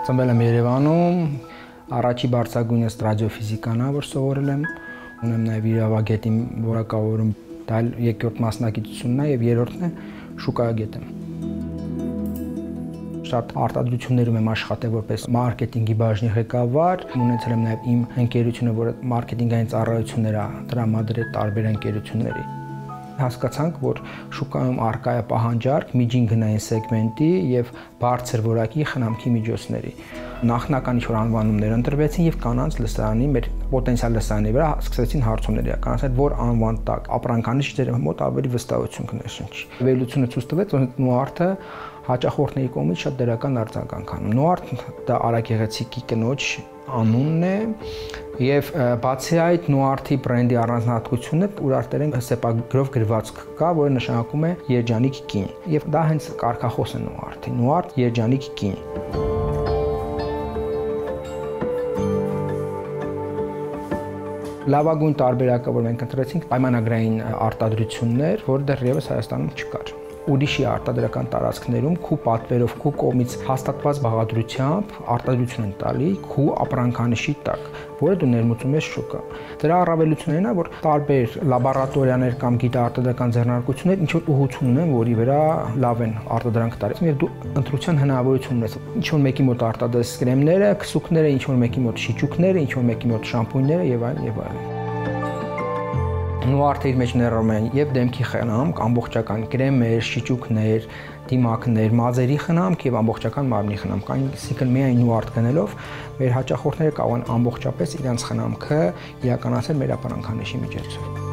Ծնվել եմ Երևանում, առաջի բարձրագույնս ռադիոֆիզիկան է, որ սովորել եմ, ունեմ նաև իրավագետի որակավորում, դա երկրորդ մասնագիտությունն է եւ երրորդն է շուկայագետ եմ։ Շատ արտադրություններում եմ աշխատել որպես մարքեթինգի բաժնի ղեկավար, ունեցել եմ նաև իմ ընկերությունը, որը մարքեթինգային ծառայություններ է տրամադրել տարբեր ընկերությունների։ Հասկացանք, որ շուկայում առկա է պահանջարկ միջին գնային սեգմենտի եւ բարձր որակի խնամքի միջոցների։ Նախնական ինչ-որ անվանումներ ընտրվեցին եւ կանանց լսարանի, մեր պոտենցիալ լսարանի վրա սկսեցին հարցումներ իրականացնել, որ անվան տակ ապրանքանիշ ձեր մոտ ավելի վստահություն կներշնչի։ Վերլուծությունը ցույց տվեց, որ Նուարտը հաճախորդների կողմից շատ դրական արձագանք անում։ Նուարտ դա Արագեղեցիկի կնոջ անունն է եւ բացի այդ Նուարտի բրենդի առանձնահատկությունը ուրարտերեն սեպագրով գրվածք կա, որը նշանակում է երջանիկ կին եւ դա հենց կարգախոս է Նուարտի։ Նուարտ երջանիկ կին։ Լավագույն տարբերակը, որ մենք ընտրեցինք, պայմանագրային արտադրություններ, որ դեռևս Հայաստանում չկար։ Ուրիշի արտադրական տարածքներում քու պատվերով, քու կողմից հաստատված բաղադրությամբ արտադրություն են տալի քու ապրանքանիշի տակ, որը դու ներմուծում ես շուկա։ Դրա առավելությունն է, որ տարբեր լաբորատորիաներ կամ գիտաարտադրական ձեռնարկություններ ինչ-որ ուղղություն ունեն, որի վրա լավ են արտադրանք տարածում եւ դու ընտրության հնարավորություն ունես։ Ինչ-որ մեկի մոտ արտադրես կրեմները, քսուկները, ինչ-որ մեկի մոտ շիճուկները, ինչ-որ մեկի մոտ շամպունյները եւ այլն եւ այլն։ Նուարտը իր մեջ ներառում են եւ դեմքի խնամք, ամբողջական կրեմեր, շիճուկներ, դիմակներ, մազերի խնամք եւ ամբողջական մարմնի խնամք։ Այսինքն միայն Նուարտ գնելով մեր հաճախորդները կարող են ամբողջապես իրենց խնամքը իրականացնել մեր ապրանքանիշի միջոցով։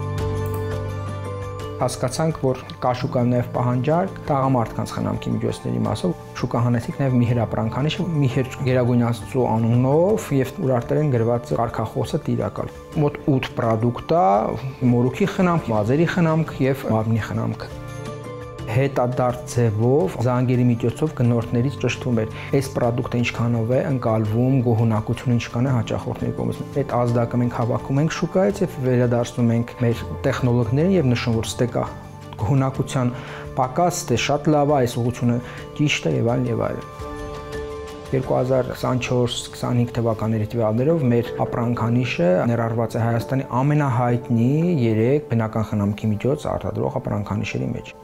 Հասկացանք, որ կա շուկայում նաև պահանջարկ տղամարդկանց խնամքի միջոցների մասով, շուկա հանեցինք նաև Միհեր ապրանքանիշը, Միհեր Գերագույն Աստծո անունով եւ ուրարտերեն գրված կարգախոսը տիրակալ։ Մոտ 8 պրոդուկտ է՝ մորուքի խնամք, մազերի խնամք եւ մարմնի խնամք։ Հետադարձ ձևով զանգերի միջոցով գնորդներից ճշտվում էր այս պրոդուկտը ինչքանով է ընկալվում, գոհունակությունը ինչքան է հաճախորդների կողմից։ Այդ ազդակը մենք հավաքում ենք շուկայից եւ վերադարձնում ենք մեր տեխնոլոգներին եւ նշում, որ ստեկա գոհունակության պակաս, թե շատ լավ է, այս ուղղությունը ճիշտ է եւ այլն եւ այլն։ 2024-25 թվականների տվյալներով մեր ապրանքանիշը ներառված է Հայաստանի ամենահայտնի 3 բնական խնամքի միջոց արտադրող ապրանքանիշերի մեջ։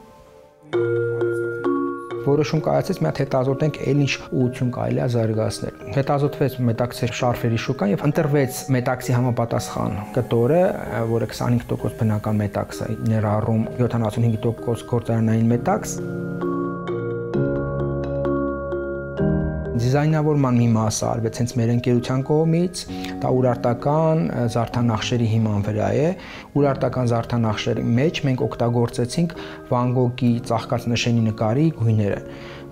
Որոշում կայացեց մի հատ հետազոտենք էլ ինչ ուղղություն կարելի է զարգացնել։ Հետազոտվեց մետաքսի շարֆերի շուկան եւ ընտրվեց մետաքսի համապատասխան կտորը, որը 25% բնական մետաքս է, ներառում 75% գործարանային մետաքս։ Դիզայնավորման մի մասը արվեց հենց մեր ընկերության կողմից, դա ուրարտական զարդանախշերի հիման վրա է։ Ուրարտական զարդանախշերի մեջ մենք օգտագործեցինք Վան Գոգի ծաղկած նշանի նկարի գույները,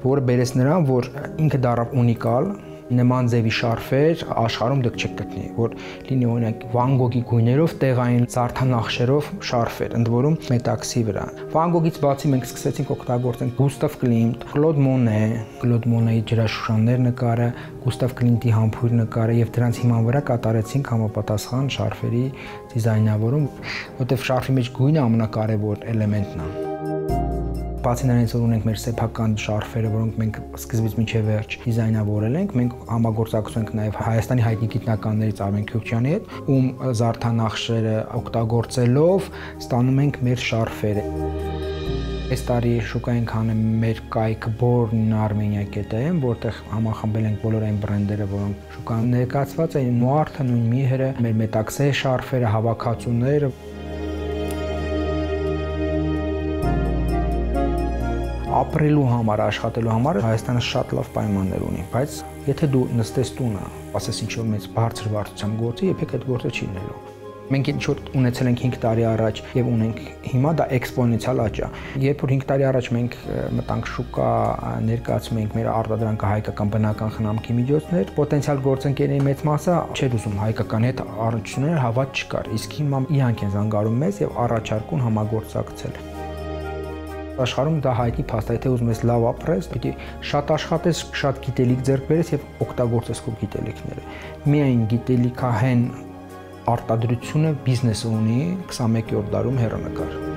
որը բերեց նրան, որ ինքը դառավ ունիկալ, նման ձևի շարֆեր աշխարհում դուք չեք գտնի, որ լինի օրինակ Վան Գոգի գույներով տեղային զարդանախշերով շարֆեր, ընդ որում մետաքսի վրա։ Վան Գոգից բացի մենք սկսեցինք օգտագործել Գուստավ Կլիմտ, Կլոդ Մոնեի ջրաշուշաններ նկարը, Գուստավ Կլիմտի համբույր նկարը եւ դրանց հիման վրա կատարեցինք համապատասխան շարֆերի դիզայնավորում, որտեղ շարֆի մեջ գույնը ամենակարևոր էլեմենտն է։ Բացի նրանից, որ ունենք մեր սեփական շարֆերը, որոնք մենք սկզբից մինչև վերջ դիզայնավորել ենք, մենք համագործակցում ենք նաև Հայաստանի հայտնի գիտնականներից Արմեն Քյուրքյանի հետ, ում զարդանախշերը օգտագործելով ստանում ենք մեր շարֆերը։ Այս տարի շուկային քանում մեր կայքը Born Armenia կետերն, որտեղ համախմբել ենք բոլոր այն բրենդերը, որոնք շուկայում ներկայացված են, Նուարտը, նույն Միհերը, մեր մետաքսե շարֆերը, հավաքածուները։ Ապրելու համար, աշխատելու համար Հայաստանը շատ լավ պայմաններ ունի, բայց եթե դու նստես տունը, ասես ինչ-որ մեծ բարձր վարձությամբ գործի, երբեք այդ գործը չի լինելու։ Մենք ինչ-որ ունեցել ենք 5 տարի առաջ եւ ունենք հիմա, դա էքսպոնենցիալ աճ է։ Երբ որ 5 տարի առաջ մենք մտանք շուկա, ներկայացում ենք մեր արտադրանքը հայկական բնական խնամքի միջոցներ, պոտենցիալ գործընկերների մեծ մասը չէր ուզում հայկականի հետ առնչություններ հավատ չկար, իսկ հիմա իրանք են զանգարում մեզ եւ առաջարկում համագործակցել։ Աշխարհում դա հայտնի փաստ է, եթե ուզում ես լավ ապրես, պիտի շատ աշխատես, շատ գիտելիք ձեռք բերես եւ օգտագործես քո գիտելիքները։ Միայն գիտելիքահեն արտադրությունը բիզնեսը ունի 21-րդ դարում հեռանկար։